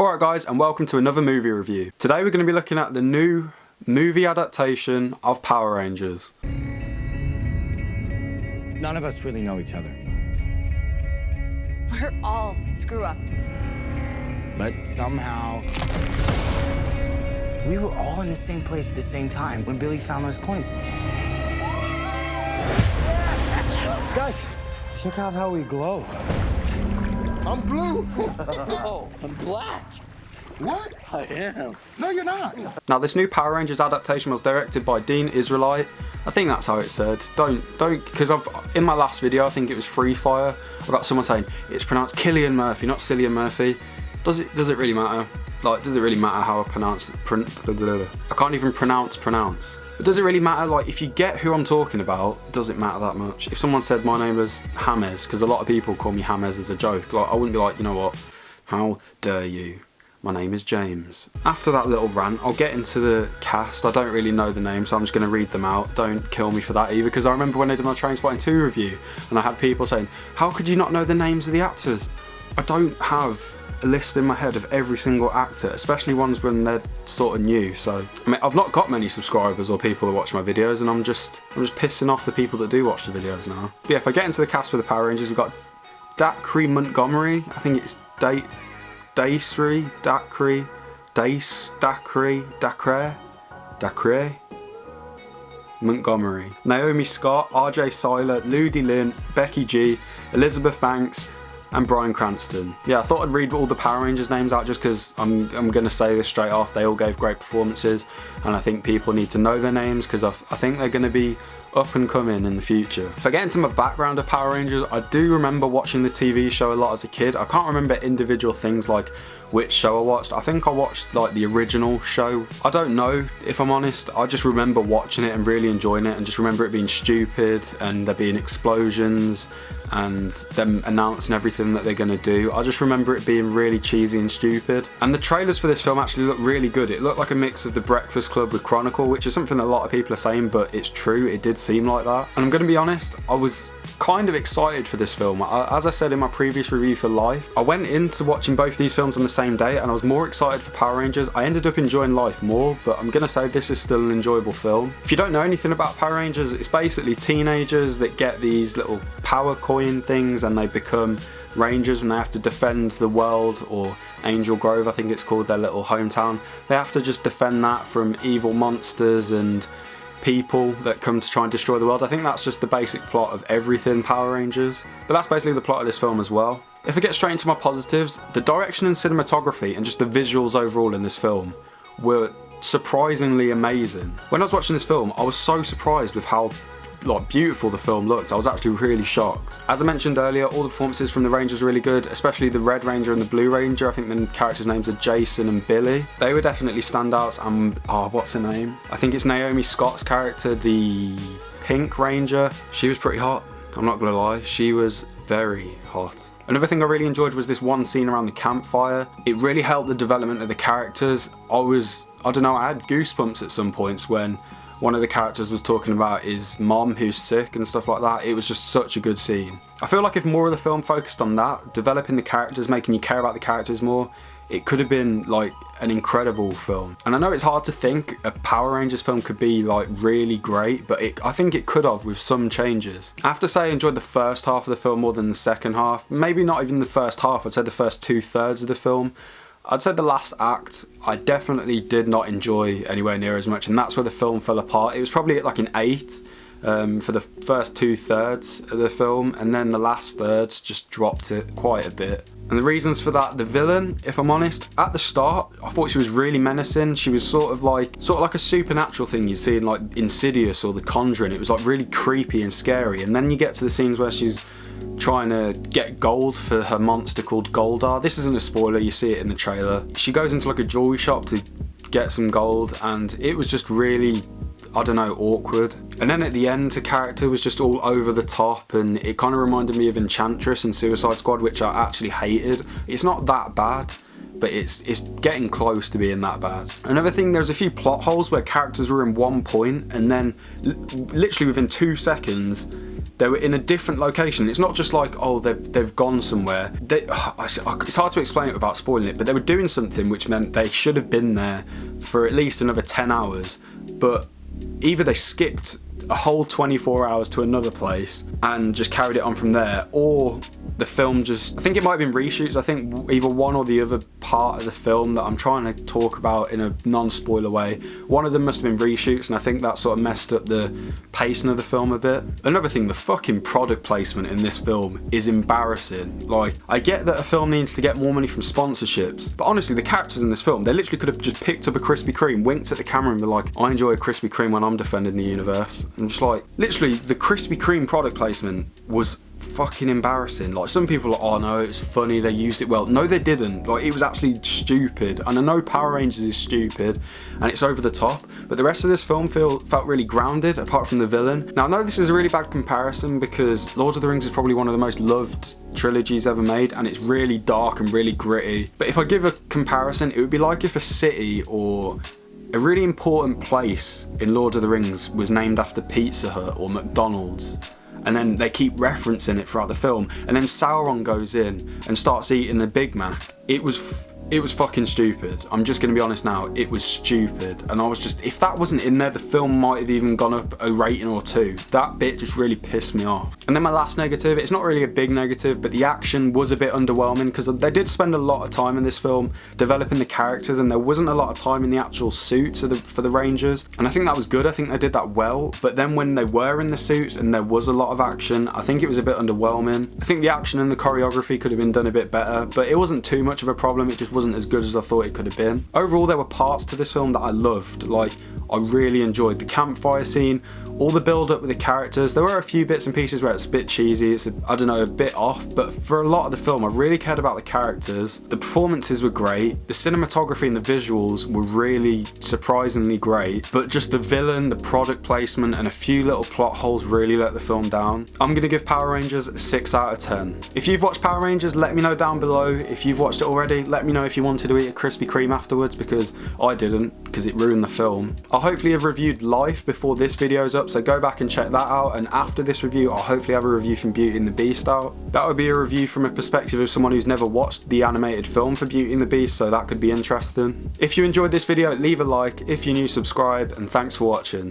Alright guys, and welcome to another movie review. Today we're going to be looking at the new movie adaptation of Power Rangers. None of us really know each other. We're all screw-ups. But somehow, we were all in the same place at the same time when Billy found those coins. Guys, check out how we glow. I'm blue. Oh, I'm black. What? I am. No, you're not. Now this new Power Rangers adaptation was directed by Dean Israelite. I think that's how it's said. Don't, because in my last video, I think it was Free Fire, I got someone saying, it's pronounced Khalillian Murphy, not Cillian Murphy. Does it really matter? Like, does it really matter how I pronounce it? I can't even pronounce. But does it really matter? Like, if you get who I'm talking about, does it matter that much? If someone said my name was James, because a lot of people call me James as a joke, like, I wouldn't be like, you know what, how dare you? My name is James. After that little rant, I'll get into the cast. I don't really know the names, so I'm just going to read them out. Don't kill me for that either, because I remember when I did my Trainspotting 2 review, and I had people saying, how could you not know the names of the actors? I don't have a list in my head of every single actor, especially ones when they're sort of new. So I mean, I've not got many subscribers or people who watch my videos, and I'm just pissing off the people that do watch the videos now. But yeah, if I get into the cast for the Power Rangers, we've got Dakri Montgomery. I think it's Dakri Montgomery. Naomi Scott, RJ Seiler, Ludi Lin, Becky G, Elizabeth Banks, and Bryan Cranston. Yeah, I thought I'd read all the Power Rangers names out just because I'm going to say this straight off. They all gave great performances, and I think people need to know their names because I think they're going to be up and coming in the future. If I get into my background of Power Rangers, I do remember watching the TV show a lot as a kid. I can't remember individual things like which show I watched. I think I watched like the original show. I don't know, if I'm honest. I just remember watching it and really enjoying it, and just remember it being stupid and there being explosions and them announcing everything that they're going to do. I just remember it being really cheesy and stupid. And the trailers for this film actually look really good. It looked like a mix of The Breakfast Club with Chronicle, which is something a lot of people are saying, but it's true, it did seem like that. And I'm going to be honest, I was kind of excited for this film. As I said in my previous review for Life, I went into watching both these films on the same day, and I was more excited for Power Rangers. I ended up enjoying Life more, but I'm going to say this is still an enjoyable film. If you don't know anything about Power Rangers, it's basically teenagers that get these little power coin things and they become Rangers, and they have to defend the world, or Angel Grove I think it's called, their little hometown. They have to just defend that from evil monsters and people that come to try and destroy the world. I think that's just the basic plot of everything Power Rangers, but that's basically the plot of this film as well. If I get straight into my positives, the direction and cinematography and just the visuals overall in this film were surprisingly amazing. When I was watching this film, I was so surprised with how beautiful the film looked. I was actually really shocked. As I mentioned earlier, all the performances from the Rangers were really good, especially the Red Ranger and the Blue Ranger. I think the characters' names are Jason and Billy. They were definitely standouts. And what's her name? I think it's Naomi Scott's character, the Pink Ranger. She was pretty hot, I'm not gonna lie. She was very hot. Another thing I really enjoyed was this one scene around the campfire. It really helped the development of the characters. I don't know, I had goosebumps at some points when one of the characters was talking about his mom who's sick and stuff like that. It was just such a good scene. I feel like if more of the film focused on that, developing the characters, making you care about the characters more, it could have been like an incredible film. And I know it's hard to think a Power Rangers film could be like really great, but I think it could have with some changes. I have to say I enjoyed the first half of the film more than the second half. Maybe not even the first half, I'd say the first 2/3 of the film. I'd say the last act I definitely did not enjoy anywhere near as much, and that's where the film fell apart. It was probably at like an 8 for the first 2/3 of the film, and then the last thirds just dropped it quite a bit. And the reasons for that, the villain, if I'm honest, at the start I thought she was really menacing. She was sort of like a supernatural thing you'd see in like Insidious or The Conjuring. It was like really creepy and scary, and then you get to the scenes where she's trying to get gold for her monster called Goldar. This isn't a spoiler, you see it in the trailer. She goes into like a jewelry shop to get some gold, and it was just really, I don't know, awkward. And then at the end, her character was just all over the top, and it kind of reminded me of Enchantress and Suicide Squad, which I actually hated. It's not that bad, but it's getting close to being that bad. Another thing, there's a few plot holes where characters were in one point, and then literally within 2 seconds, They were in a different location. It's not just like, oh, they've gone somewhere. It's hard to explain it without spoiling it, but they were doing something which meant they should have been there for at least another 10 hours, but either they skipped a whole 24 hours to another place and just carried it on from there, or the film just, I think it might have been reshoots. I think either one or the other part of the film that I'm trying to talk about in a non-spoiler way, one of them must have been reshoots, and I think that sort of messed up the pacing of the film a bit. Another thing, the fucking product placement in this film is embarrassing. Like, I get that a film needs to get more money from sponsorships, but honestly, the characters in this film, they literally could have just picked up a Krispy Kreme, winked at the camera and been like, I enjoy a Krispy Kreme when I'm defending the universe. I'm just like, literally, the Krispy Kreme product placement was fucking embarrassing. Like, some people are like, oh no, it's funny, they used it well. No, they didn't. Like, it was actually stupid. And I know Power Rangers is stupid and it's over the top, but the rest of this film felt really grounded, apart from the villain. Now, I know this is a really bad comparison because Lord of the Rings is probably one of the most loved trilogies ever made, and it's really dark and really gritty. But if I give a comparison, it would be like if a city or a really important place in Lord of the Rings was named after Pizza Hut or McDonald's, and then they keep referencing it throughout the film, and then Sauron goes in and starts eating the Big Mac. It was fucking stupid. I'm just gonna be honest now, it was stupid. And I was just, if that wasn't in there, the film might have even gone up a rating or two. That bit just really pissed me off. And then my last negative, it's not really a big negative, but the action was a bit underwhelming because they did spend a lot of time in this film developing the characters, and there wasn't a lot of time in the actual suits for the Rangers. And I think that was good, I think they did that well. But then when they were in the suits and there was a lot of action, I think it was a bit underwhelming. I think the action and the choreography could have been done a bit better, but it wasn't too much of a problem, it just wasn't as good as I thought it could have been. Overall, there were parts to this film that I loved. Like, I really enjoyed the campfire scene, all the build up with the characters. There were a few bits and pieces where it's a bit cheesy, it's I don't know, a bit off, but for a lot of the film I really cared about the characters. The performances were great, the cinematography and the visuals were really surprisingly great, but just the villain, the product placement and a few little plot holes really let the film down. I'm gonna give Power Rangers a 6 out of 10. If you've watched Power Rangers, let me know down below. If you've watched it already, let me know if you wanted to eat a Krispy Kreme afterwards, because I didn't, because it ruined the film. I'll hopefully have reviewed Life before this video's up, so go back and check that out, and after this review I'll hopefully have a review from Beauty and the Beast out. That would be a review from a perspective of someone who's never watched the animated film for Beauty and the Beast, so that could be interesting. If you enjoyed this video, leave a like. If you're new, subscribe, and thanks for watching.